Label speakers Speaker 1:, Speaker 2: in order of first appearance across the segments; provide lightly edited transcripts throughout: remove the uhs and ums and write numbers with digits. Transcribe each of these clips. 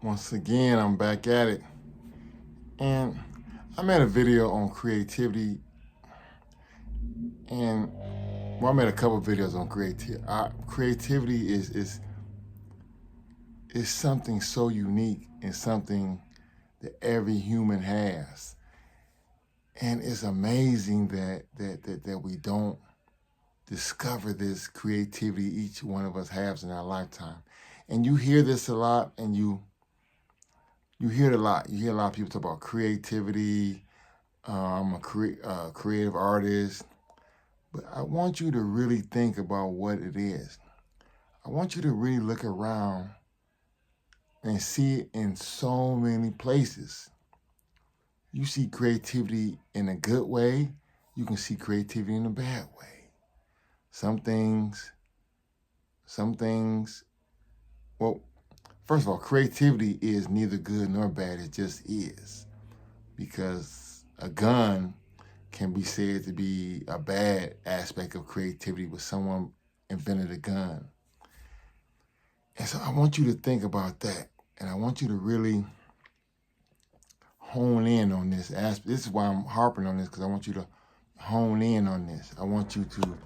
Speaker 1: Once again, I'm back at it. And I made a video on creativity, and I made a couple videos on creativity. Creativity is something so unique and something that every human has. And it's amazing that we don't discover this creativity each one of us has in our lifetime. And you hear this a lot, and you hear it a lot. You hear a lot of people talk about creativity. I'm a creative artist. But I want you to really think about what it is. I want you to really look around and see it in so many places. You see creativity in a good way. You can see creativity in a bad way. Some things, well, first of all, creativity is neither good nor bad. It just is. Because a gun can be said to be a bad aspect of creativity, but someone invented a gun. And so I want you to think about that. And I want you to really hone in on this aspect. This is why I'm harping on this, because I want you to hone in on this. I want you to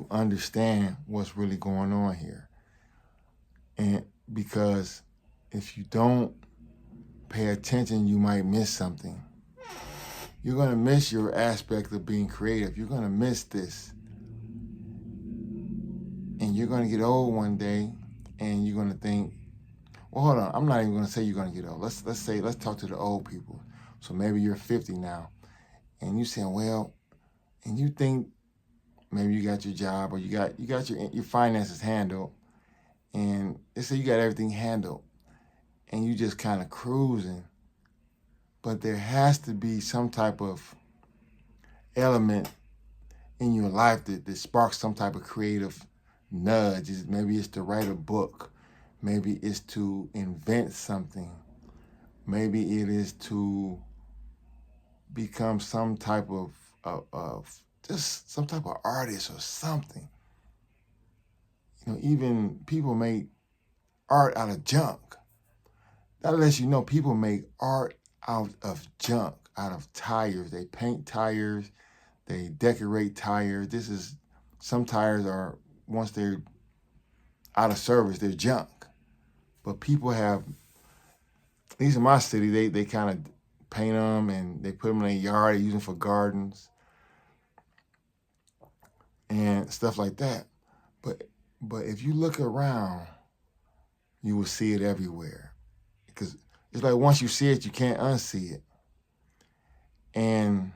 Speaker 1: understand what's really going on here. And because if you don't pay attention, you might miss something. You're going to miss your aspect of being creative. You're going to miss this. And you're going to get old one day, and you're going to think, well, hold on. I'm not even going to say you're going to get old. Let's talk to the old people. So maybe you're 50 now, and you saying, well, and you think maybe you got your job, or you got your finances handled, and they say you got everything handled, and you just kind of cruising. But there has to be some type of element in your life that sparks some type of creative nudge. Maybe it's to write a book. Maybe it's to invent something. Maybe it is to become some type of just some type of artist or something. You know, even people make art out of junk. That lets you know people make art out of junk, out of tires. They paint tires, they decorate tires. Some tires are, once they're out of service, they're junk. But people have, at least in my city, they kind of paint them and they put them in their yard. They use them for gardens and stuff like that. But if you look around, you will see it everywhere. Because it's like once you see it, you can't unsee it. And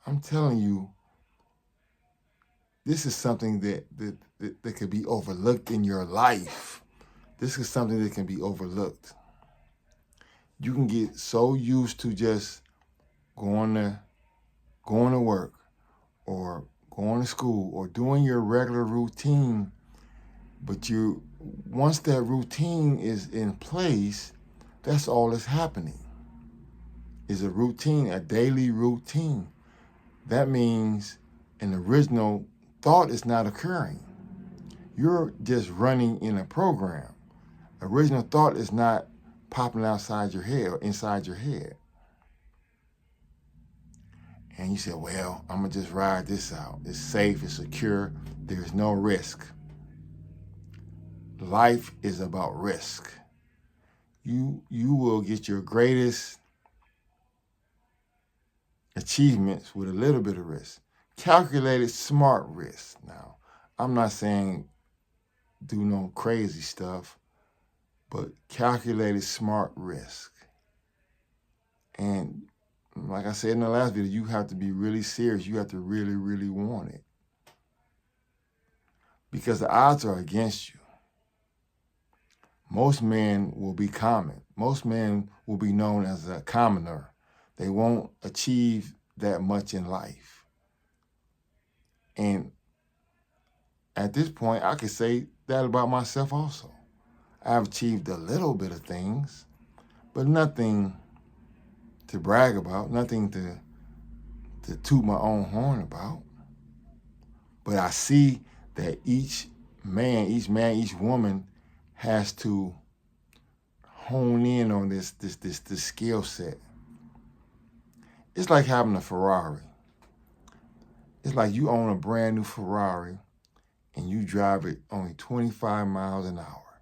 Speaker 1: I'm telling you, this is something that could be overlooked in your life. This is something that can be overlooked. You can get so used to just going to work, or going to school, or doing your regular routine. But once that routine is in place, that's all that's happening. Is a routine, a daily routine. That means an original thought is not occurring. You're just running in a program. Original thought is not popping outside your head or inside your head. And you say, well, I'm going to just ride this out. It's safe, it's secure, there's no risk. Life is about risk. You will get your greatest achievements with a little bit of risk. Calculated, smart risk. Now, I'm not saying do no crazy stuff, but calculated, smart risk. And like I said in the last video, you have to be really serious. You have to really, really want it. Because the odds are against you. Most men will be common. Most men will be known as a commoner. They won't achieve that much in life. And at this point, I could say that about myself also. I've achieved a little bit of things, but nothing to brag about, nothing to toot my own horn about. But I see that each man, each woman has to hone in on this skill set. It's like having a Ferrari. It's like you own a brand new Ferrari and you drive it only 25 miles an hour.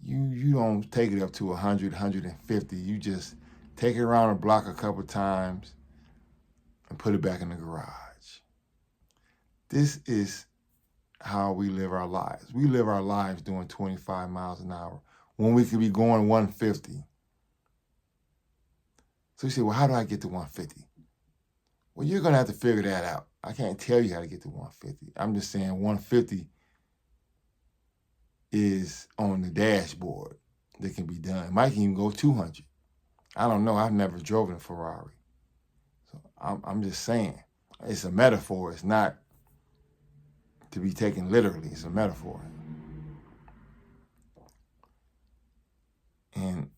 Speaker 1: You don't take it up to 100, 150. You just take it around the block a couple times and put it back in the garage. This is how we live our lives. We live our lives doing 25 miles an hour when we could be going 150. So you say, well, how do I get to 150? Well, you're going to have to figure that out. I can't tell you how to get to 150. I'm just saying 150 is on the dashboard that can be done. It might even go 200. I don't know. I've never driven a Ferrari. So I'm just saying. It's a metaphor. It's not to be taken literally. It's a metaphor. And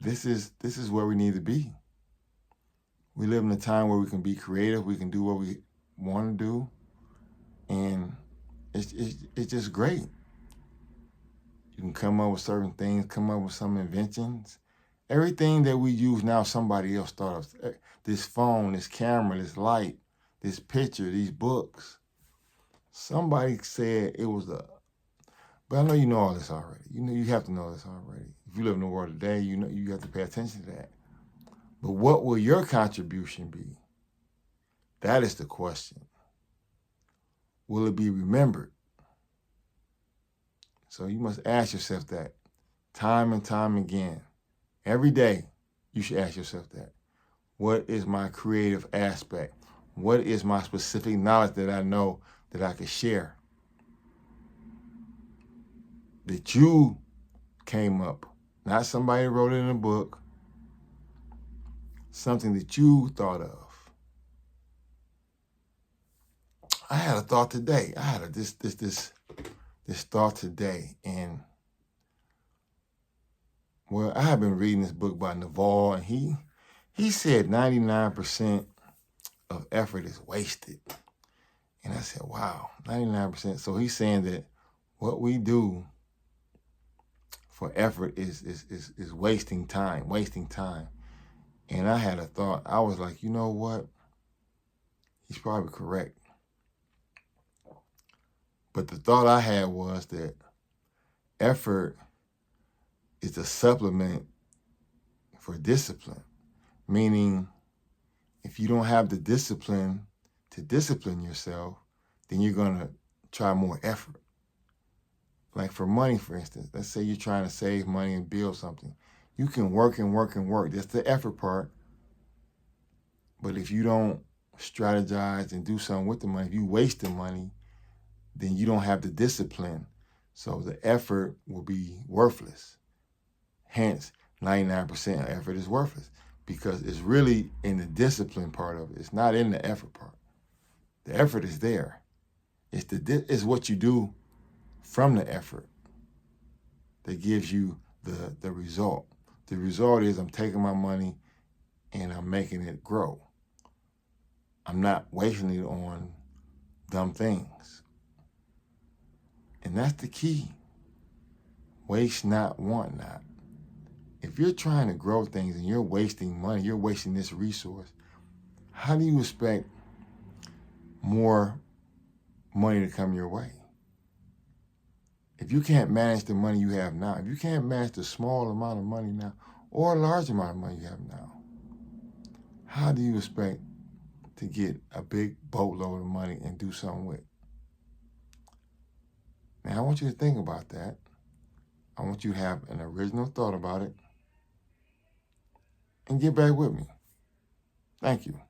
Speaker 1: this is where we need to be. We live in a time where we can be creative. We can do what we want to do. And it's just great. You can come up with certain things, come up with some inventions. Everything that we use now, somebody else thought of. This phone, this camera, this light, this picture, these books. Somebody said it was but I know you know all this already. You know you have to know this already. If you live in the world today, you know you have to pay attention to that. But what will your contribution be? That is the question. Will it be remembered? So you must ask yourself that time and time again. Every day, you should ask yourself that. What is my creative aspect? What is my specific knowledge that I know that I can share? That you came up, not somebody wrote it in a book, something that you thought of. I had a thought today. I had this thought today, and well, I have been reading this book by Naval, and he said 99% of effort is wasted. And I said, wow, 99%. So he's saying that what we do for effort is wasting time. And I had a thought. I was like, you know what? He's probably correct. But the thought I had was that effort is a supplement for discipline. Meaning, if you don't have the discipline to discipline yourself, then you're going to try more effort. Like for money, for instance, let's say you're trying to save money and build something. You can work and work and work. That's the effort part. But if you don't strategize and do something with the money, if you waste the money, then you don't have the discipline. So the effort will be worthless. Hence, 99% of effort is worthless because it's really in the discipline part of it. It's not in the effort part. The effort is there. It's what you do from the effort that gives you the result. The result is I'm taking my money and I'm making it grow. I'm not wasting it on dumb things. And that's the key. Waste not, want not. If you're trying to grow things and you're wasting money, you're wasting this resource, how do you expect more money to come your way? If you can't manage the money you have now, if you can't manage the small amount of money now or a large amount of money you have now, how do you expect to get a big boatload of money and do something with? Now, I want you to think about that. I want you to have an original thought about it and get back with me. Thank you.